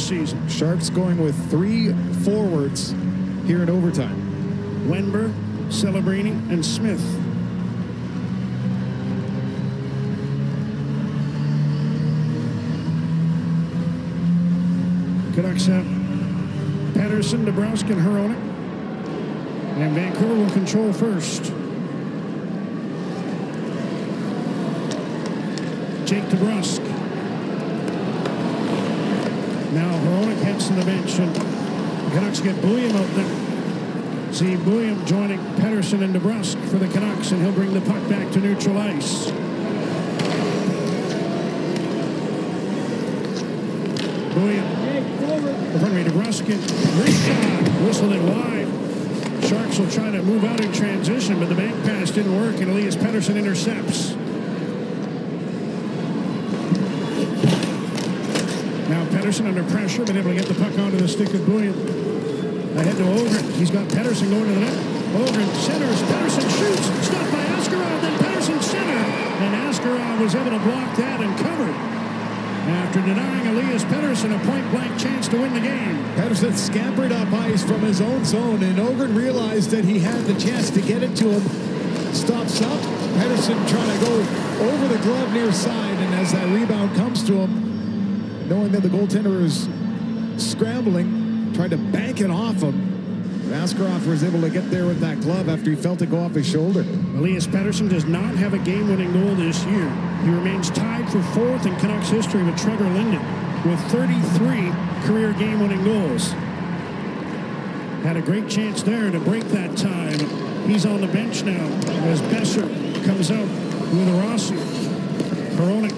season. Sharks going with 3 forwards here in overtime. Wenberg, Celebrini, and Smith. Canucks have Pettersson, DeBrusk, and Hronek. And Vancouver will control first. Jake DeBrusk. Now Hronek heads to the bench, and the Canucks get Bouillon out there. See Bouillon joining Pettersson and DeBrusk for the Canucks, and he'll bring the puck back to neutral ice. Bouillon. DeBrusk in. Wrist shot. Whistled it wide. Sharks will try to move out in transition, but the bank pass didn't work, and Elias Pettersson intercepts. Now Pettersson under pressure, been able to get the puck onto the stick of Bouillon. Ahead to Ogren. He's got Pettersson going to the net. Ogren centers. Pettersson shoots. Stopped by Askarov. Then Pettersson center. And Askarov was able to block that and cover. After denying Elias Pettersson a point-blank chance to win the game. Pettersson scampered up ice from his own zone, and Ogren realized that he had the chance to get it to him. Stops up. Pettersson trying to go over the glove near side, and as that rebound comes to him, knowing that the goaltender is scrambling, tried to bank it off him. Askarov was able to get there with that glove after he felt it go off his shoulder. Elias Pettersson does not have a game-winning goal this year. He remains tied for 4th in Canucks history with Trevor Linden with 33 career game-winning goals. Had a great chance there to break that tie. He's on the bench now as Besser comes out with Rossi. Hronek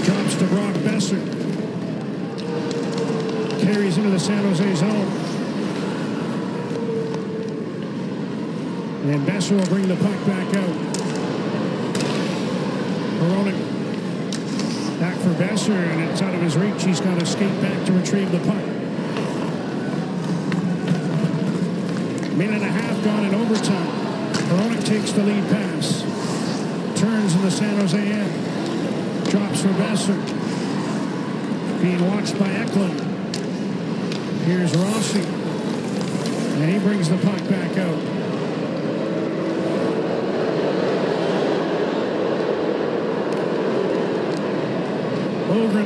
drops to Brock Besser. Carries into the San Jose zone. And Besser will bring the puck back out. Hronek back for Besser, and it's out of his reach. He's got to skate back to retrieve the puck. Minute and a half gone in overtime. Hronek takes the lead pass. Turns in the San Jose end. Drops for Besser. Being watched by Eklund. Here's Rossi. And he brings the puck back out. Ogren,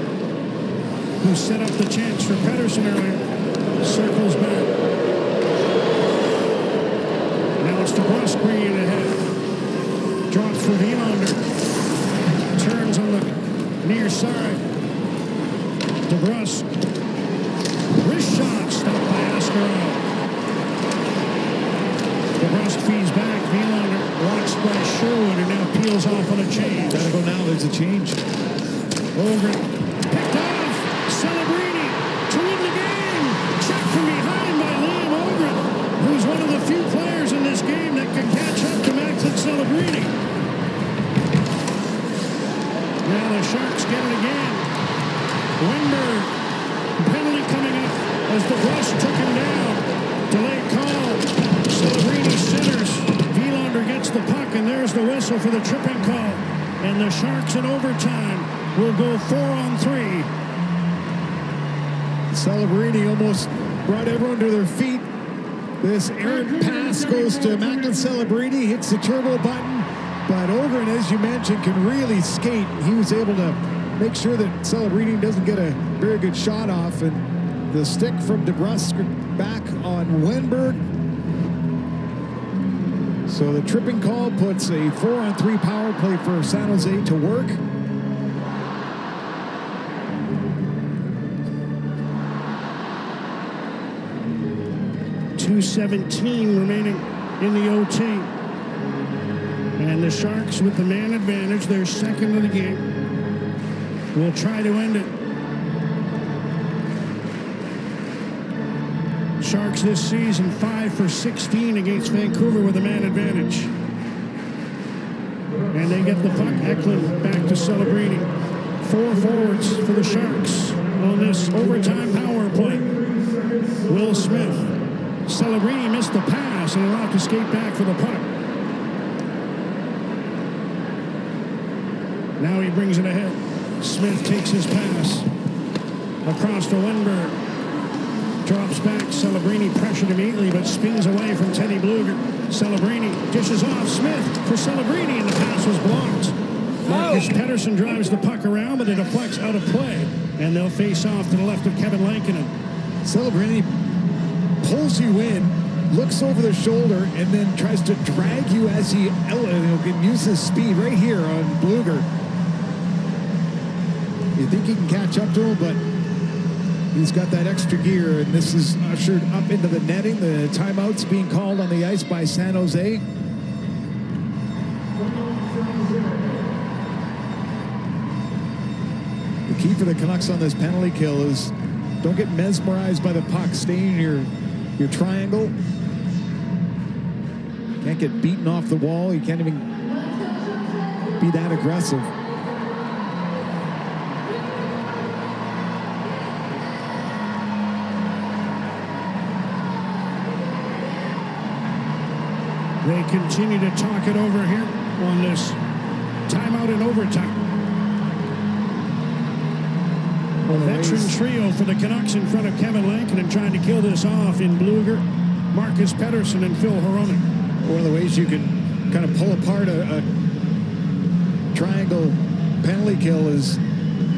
who set up the chance for Pettersson earlier, circles back. Now it's DeBrusk bringing it ahead. Drops for Wielander. Turns on the near side. DeBrusk. Wrist shot stopped by Askarov. DeBrusk feeds back. Wielander watched by Sherwood and now peels off on a change. Gotta go now. There's a change. Ogren picked off. Celebrini to win the game. Check from behind by Liam Ogren, who's one of the few players in this game that can catch up to Max and Celebrini. Now the Sharks get it again. Wenberg, penalty coming up as DeBrusk took him down. Delayed call. Celebrini centers. Wielander gets the puck, and there's the whistle for the tripping call. And the Sharks in overtime will go 4-on-3. Celebrini almost brought everyone to their feet. This errant pass goes to Macklin Celebrini, hits the turbo button, but Ogren, as you mentioned, can really skate. He was able to make sure that Celebrini doesn't get a very good shot off, and the stick from DeBrusk back on Wenberg. So the tripping call puts a 4-on-3 power play for San Jose to work. 2:17 remaining in the OT. And the Sharks with the man advantage, their second of the game, will try to end it. Sharks this season 5 for 16 against Vancouver with a man advantage. And they get the puck. Eklund back to Celebrini. 4 forwards for the Sharks on this overtime power play. Will Smith. Celebrini missed the pass and will have to skate back for the puck. Now he brings it ahead. Smith takes his pass. Across to Wenberg. Drops back. Celebrini pressured immediately, but spins away from Teddy Bluger. Celebrini dishes off Smith for Celebrini, and the pass was blocked. Marcus Pettersson drives the puck around, but it deflects out of play. And they'll face off to the left of Kevin Lankinen. Celebrini pulls you in, looks over the shoulder, and then tries to drag you as he can use his speed right here on Bluger. You think he can catch up to him, but he's got that extra gear, and this is ushered up into the netting. The timeout's being called on the ice by San Jose. The key for the Canucks on this penalty kill is don't get mesmerized by the puck. Stay in your triangle. Can't get beaten off the wall. You can't even be that aggressive. They continue to talk it over here on this timeout in overtime. A veteran trio for the Canucks in front of Kevin Lankinen trying to kill this off in Bluger, Marcus Pettersson, and Phil Hronek. One of the ways you can kind of pull apart a triangle penalty kill is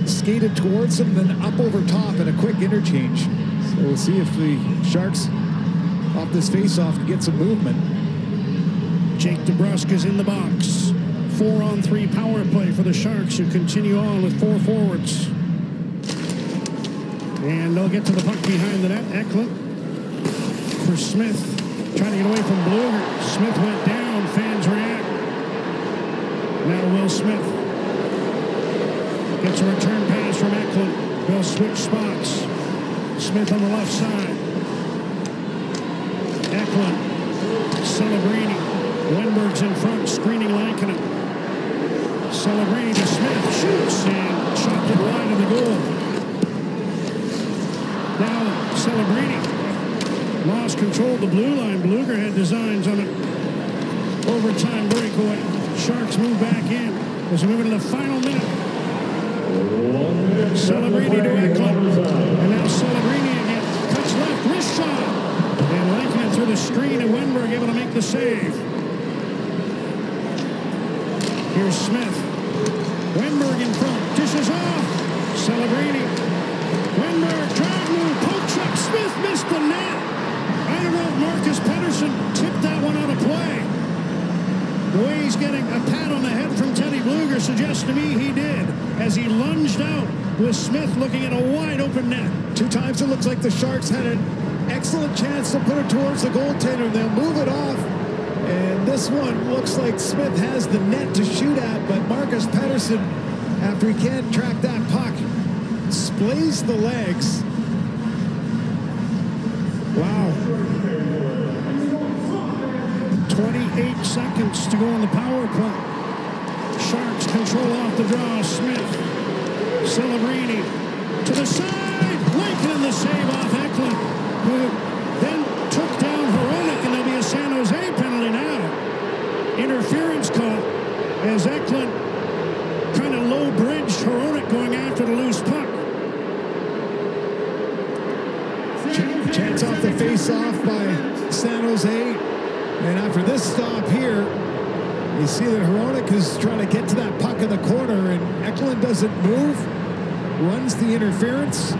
skated towards them, then up over top in a quick interchange. So we'll see if the Sharks off this face-off can get some movement. Jake DeBrusk is in the box. 4-on-3 power play for the Sharks, who continue on with 4 forwards. And they'll get to the puck behind the net. Eklund for Smith. Trying to get away from Bluger. Smith went down. Fans react. Now Will Smith gets a return pass from Eklund. They'll switch spots. Smith on the left side. Eklund. Celebrini. Wenberg's in front, screening Lankinen. Celebrini to Smith. Shoots and chopped it wide of the goal. Now Celebrini lost control of the blue line. Bluger had designs on it. Overtime breakaway. Sharks move back in as we move into the final minute. Celebrini to Eklund. And now Celebrini again. Cuts left, wrist shot. And Lankinen through the screen, and Wenberg able to make the save. Here's Smith. Wenberg in front. Dishes off. Celebrini. Wenberg, drive move, poke check. Smith missed the net. I don't know if Marcus Pettersson tipped that one out of play. The way he's getting a pat on the head from Teddy Bluger suggests to me he did, as he lunged out with Smith looking at a wide open net. 2 times it looks like the Sharks had an excellent chance to put it towards the goaltender. They'll move it off. And this one looks like Smith has the net to shoot at, but Marcus Pettersson, after he can't track that puck, splays the legs. Wow. 28 seconds to go on the power play. Sharks control off the draw. Smith. Celebrini to the side. Lankinen the save off Eklund, who then took down Hronek, and there'll be a San Jose penalty now. Interference call as Eklund kind of low bridged Hronek going after the loose puck. Chance off the face-off by San Jose. And after this stop here, you see that Hronek is trying to get to that puck in the corner, and Eklund doesn't move, runs the interference.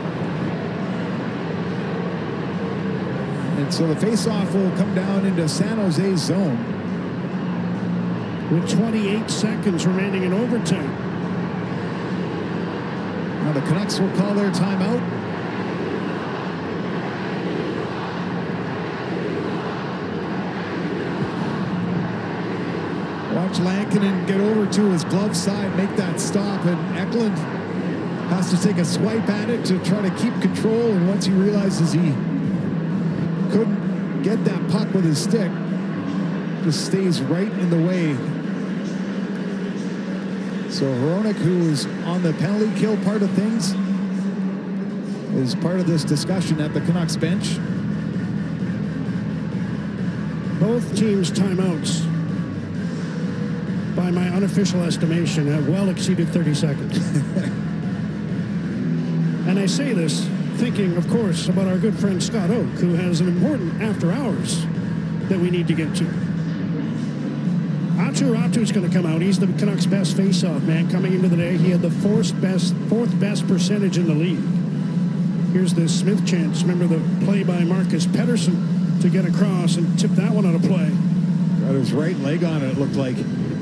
And so the face-off will come down into San Jose's zone. With 28 seconds remaining in overtime. Now the Canucks will call their timeout. Watch Lankinen get over to his glove side, make that stop, and Eklund has to take a swipe at it to try to keep control, and once he realizes he couldn't get that puck with his stick, just stays right in the way. So Hronek, who is on the penalty kill part of things, is part of this discussion at the Canucks bench. Both teams' timeouts, by my unofficial estimation, have well exceeded 30 seconds. And I say this thinking, of course, about our good friend Scott Oak, who has an important after hours that we need to get to. Ratu's going to come out. He's the Canucks' best face-off man coming into the day. He had the fourth best percentage in the league. Here's the Smith chance. Remember the play by Marcus Pettersson to get across and tip that one out of play. Got his right leg on it looked like.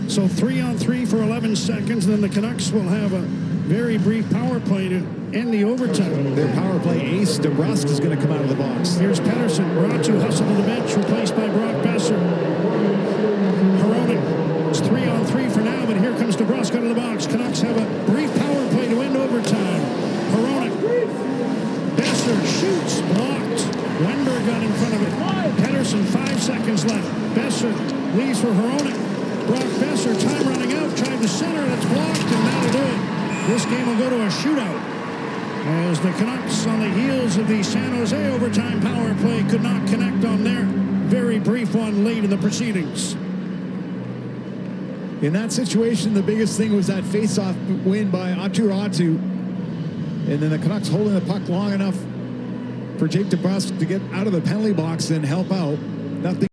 So 3-on-3 for 11 seconds. Then the Canucks will have a very brief power play to end the overtime. Their power play ace, DeBrusk, is going to come out of the box. Here's Pettersson. Ratu hustled to the bench, replaced by Brock Besser. Hronek. It's 3-on-3 for now, but here comes DeBrusk out of the box. Canucks have a brief power play to end overtime. Hronek. Besser shoots. Blocked. Wenberg got in front of it. Pettersson, 5 seconds left. Besser leaves for Hronek. Brock Besser, time running out. Tried to center. That's blocked, and that'll do it. This game will go to a shootout. As the Canucks, on the heels of the San Jose overtime power play, could not connect on their very brief one late in the proceedings. In that situation, the biggest thing was that face-off win by Ratu. And then the Canucks holding the puck long enough for Jake DeBrusk to get out of the penalty box and help out. Nothing.